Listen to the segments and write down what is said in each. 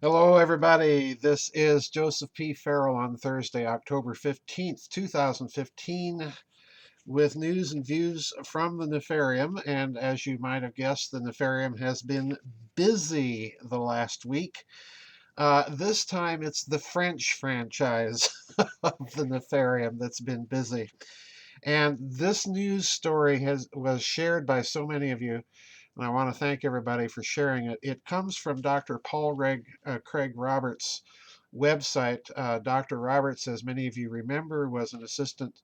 Hello, everybody. This is Joseph P. Farrell on Thursday, October 15th, 2015, with news and views from the Nefarium. And as you might have guessed, the Nefarium has been busy the last week. This time it's the French franchise of the Nefarium that's been busy. And this news story was shared by so many of you, and I want to thank everybody for sharing it. It comes from Dr. Craig Roberts' website. Dr. Roberts, as many of you remember, was an assistant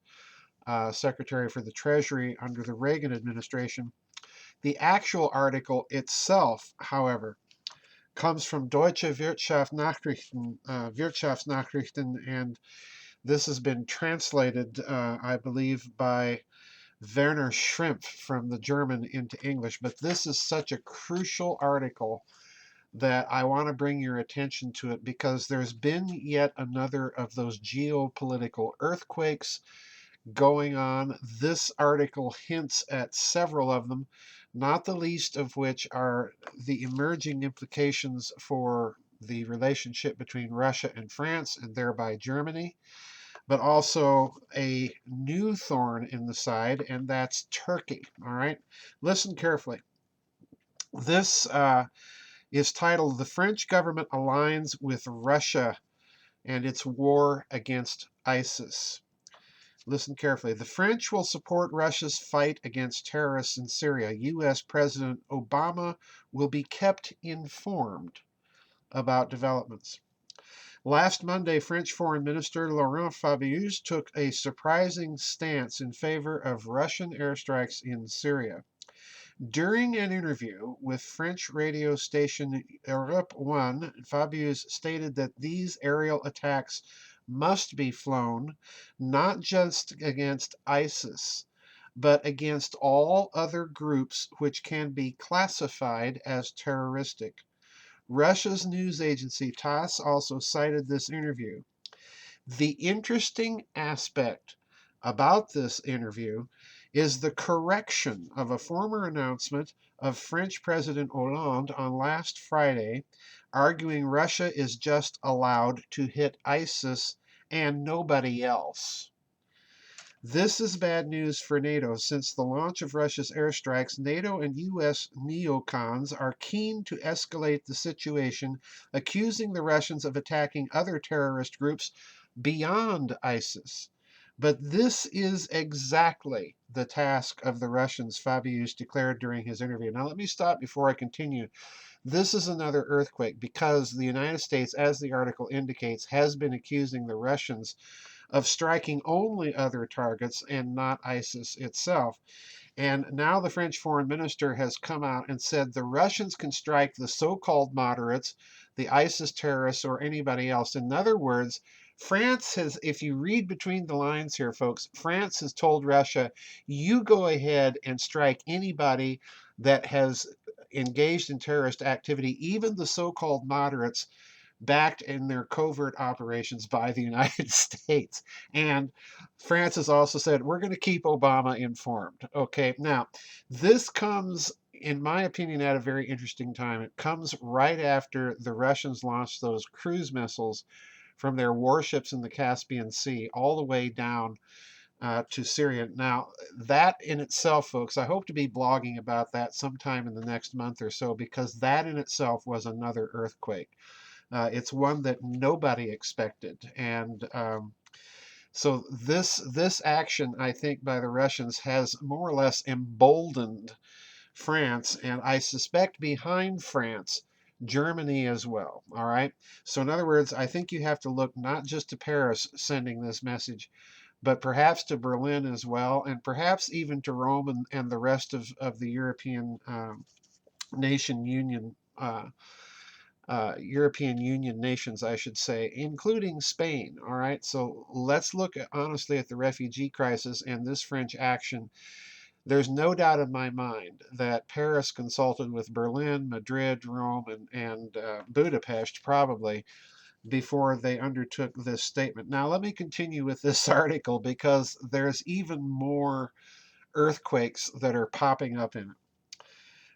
secretary for the Treasury under the Reagan administration. The actual article itself, however, comes from Deutsche Wirtschaftsnachrichten, and this has been translated, I believe, by Werner Schrimpf from the German into English. But this is such a crucial article that I want to bring your attention to it because there's been yet another of those geopolitical earthquakes going on. This article hints at several of them, not the least of which are the emerging implications for the relationship between Russia and France and thereby Germany, but also a new thorn in the side, and that's Turkey. All right, listen carefully. This is titled "The French Government Aligns with Russia and Its War Against ISIS." Listen carefully. The French will support Russia's fight against terrorists in Syria. U.S. President Obama will be kept informed about developments. Last Monday, French Foreign Minister Laurent Fabius took a surprising stance in favor of Russian airstrikes in Syria. During an interview with French radio station Europe 1, Fabius stated that these aerial attacks must be flown not just against ISIS, but against all other groups which can be classified as terroristic. Russia's news agency TASS also cited this interview. The interesting aspect about this interview is the correction of a former announcement of French President Hollande on last Friday, arguing Russia is just allowed to hit ISIS and nobody else. This is bad news for NATO. Since the launch of Russia's airstrikes, NATO and U.S. neocons are keen to escalate the situation, accusing the Russians of attacking other terrorist groups beyond ISIS. But this is exactly the task of the Russians, Fabius declared during his interview. Now, let me stop before I continue. This is another earthquake because the United States, as the article indicates, has been accusing the Russians of striking only other targets and not ISIS itself. And now the French foreign minister has come out and said the Russians can strike the so called moderates, the ISIS terrorists, or anybody else. In other words, France has, if you read between the lines here, folks, France has told Russia, you go ahead and strike anybody that has engaged in terrorist activity, even the so called moderates backed in their covert operations by the United States. And France has also said, we're going to keep Obama informed. Okay, now, this comes, in my opinion, at a very interesting time. It comes right after the Russians launched those cruise missiles from their warships in the Caspian Sea all the way down to Syria. Now, that in itself, folks, I hope to be blogging about that sometime in the next month or so because that in itself was another earthquake. It's one that nobody expected, and so this action, I think, by the Russians has more or less emboldened France, and I suspect behind France, Germany as well. All right. So in other words, I think you have to look not just to Paris sending this message, but perhaps to Berlin as well, and perhaps even to Rome and the rest of the European nation union. European Union nations, I should say, including Spain. All right, so let's look honestly at the refugee crisis and this French action. There's no doubt in my mind that Paris consulted with Berlin, Madrid, Rome, and Budapest probably before they undertook this statement. Now, let me continue with this article because there's even more earthquakes that are popping up in it.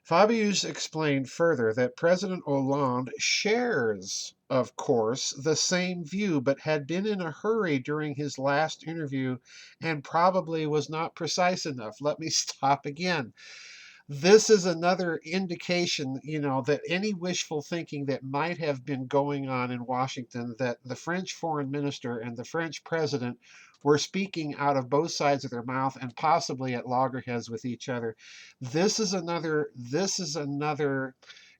Fabius explained further that President Hollande shares, of course, the same view, but had been in a hurry during his last interview and probably was not precise enough. Let me stop again. This is another indication, that any wishful thinking that might have been going on in Washington, that the French foreign minister and the French president were speaking out of both sides of their mouth and possibly at loggerheads with each other. This is another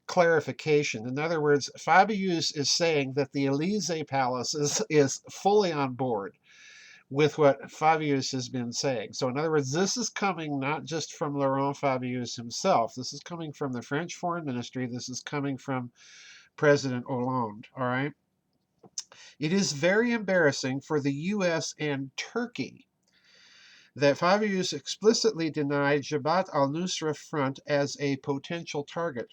clarification. In other words, Fabius is saying that the Elysee Palace is fully on board with what Fabius has been saying. So, in other words, this is coming not just from Laurent Fabius himself. This is coming from the French Foreign Ministry. This is coming from President Hollande. All right. It is very embarrassing for the U.S. and Turkey that Fabius explicitly denied Jabhat al-Nusra Front as a potential target.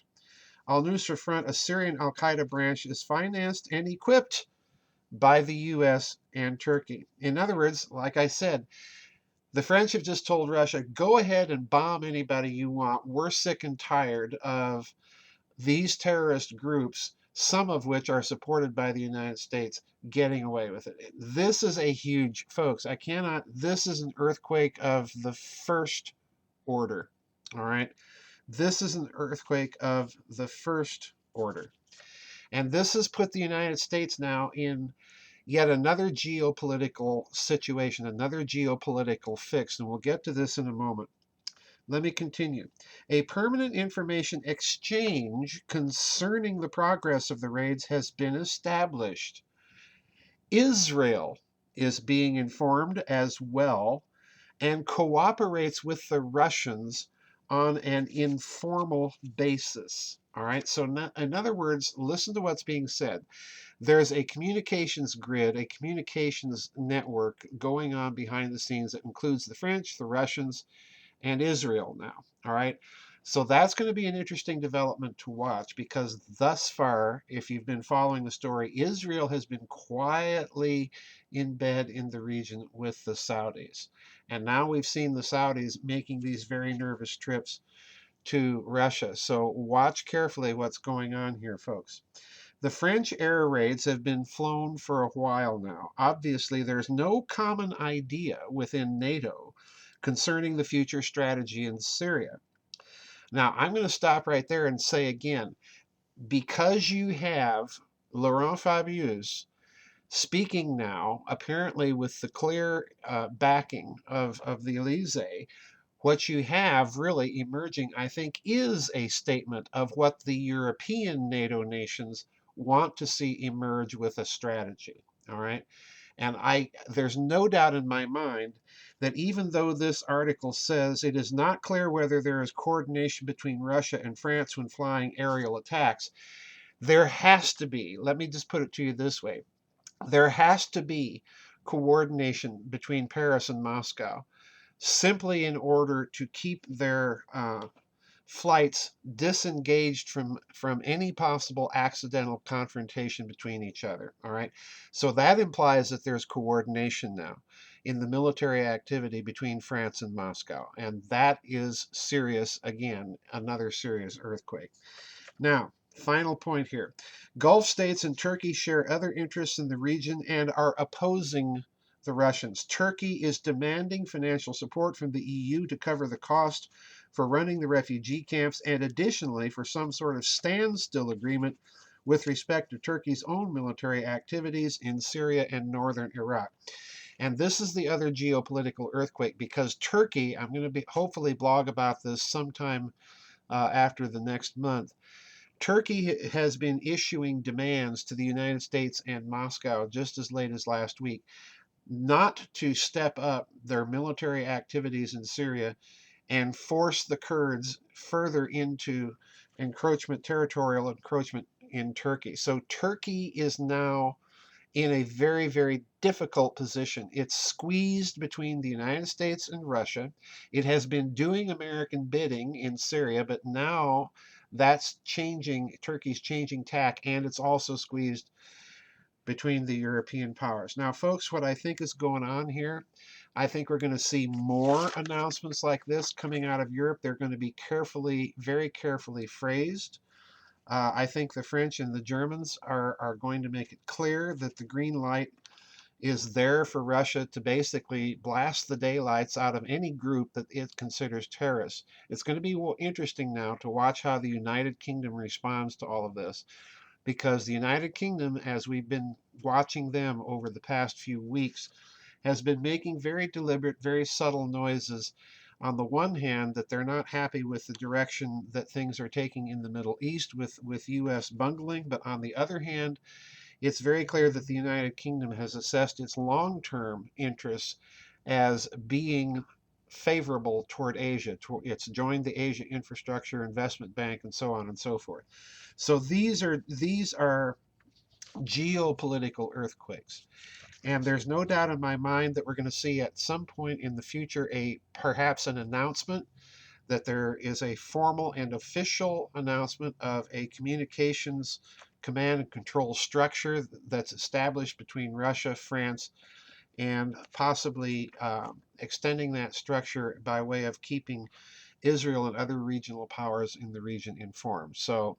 Al-Nusra Front, a Syrian al-Qaeda branch, is financed and equipped by the U.S. and Turkey. In other words, like I said, the French have just told Russia, go ahead and bomb anybody you want. We're sick and tired of these terrorist groups, some of which are supported by the United States, getting away with it. This is a huge, folks, this is an earthquake of the first order. All right. This is an earthquake of the first order. And this has put the United States now in yet another geopolitical situation, another geopolitical fix, and we'll get to this in a moment. Let me continue. A permanent information exchange concerning the progress of the raids has been established. Israel is being informed as well and cooperates with the Russians on an informal basis. All right, so in other words, listen to what's being said. There's a communications grid, a communications network going on behind the scenes that includes the French, the Russians, and Israel now. All right. So that's going to be an interesting development to watch because thus far, if you've been following the story, Israel has been quietly in bed in the region with the Saudis. And now we've seen the Saudis making these very nervous trips to Russia. So watch carefully what's going on here, folks. The French air raids have been flown for a while now. Obviously, there's no common idea within NATO concerning the future strategy in Syria. Now, I'm going to stop right there and say again, because you have Laurent Fabius speaking now, apparently with the clear backing of the Elysee, what you have really emerging, I think, is a statement of what the European NATO nations want to see emerge with a strategy. All right. And there's no doubt in my mind that even though this article says it is not clear whether there is coordination between Russia and France when flying aerial attacks, there has to be, let me just put it to you this way, there has to be coordination between Paris and Moscow simply in order to keep their flights disengaged from any possible accidental confrontation between each other. All right. So that implies that there's coordination now in the military activity between France and Moscow. And that is serious. Again, another serious earthquake. Now, final point here. Gulf states and Turkey share other interests in the region and are opposing the Russians. Turkey is demanding financial support from the EU to cover the cost for running the refugee camps and additionally for some sort of standstill agreement with respect to Turkey's own military activities in Syria and northern Iraq. And this is the other geopolitical earthquake because Turkey, I'm going to hopefully blog about this sometime after the next month. Turkey has been issuing demands to the United States and Moscow just as late as last week not to step up their military activities in Syria and force the Kurds further into territorial encroachment in Turkey. So Turkey is now in a very, very difficult position. It's squeezed between the United States and Russia. It has been doing American bidding in Syria, but now that's changing. Turkey's changing tack, and it's also squeezed between the European powers. Now, folks, what I think is going on here, I think we're going to see more announcements like this coming out of Europe. They're going to be carefully, very carefully phrased. I think the French and the Germans are going to make it clear that the green light is there for Russia to basically blast the daylights out of any group that it considers terrorists. It's going to be interesting now to watch how the United Kingdom responds to all of this, because the United Kingdom, as we've been watching them over the past few weeks, has been making very deliberate, very subtle noises. On the one hand, that they're not happy with the direction that things are taking in the Middle East with U.S. bungling, but on the other hand, it's very clear that the United Kingdom has assessed its long-term interests as being favorable toward Asia. It's joined the Asia Infrastructure Investment Bank and so on and so forth. So these are geopolitical earthquakes. And there's no doubt in my mind that we're going to see at some point in the future perhaps an announcement that there is a formal and official announcement of a communications command and control structure that's established between Russia, France, and possibly extending that structure by way of keeping Israel and other regional powers in the region informed. So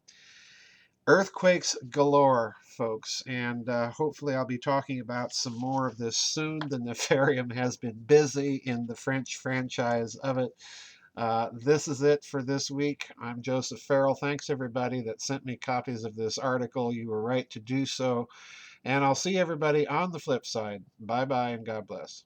earthquakes galore, folks, and hopefully I'll be talking about some more of this soon. The Nefarium has been busy in the French franchise of it. This is it for this week. I'm Joseph Farrell. Thanks everybody that sent me copies of this article. You were right to do so. And I'll see everybody on the flip side. Bye bye and God bless.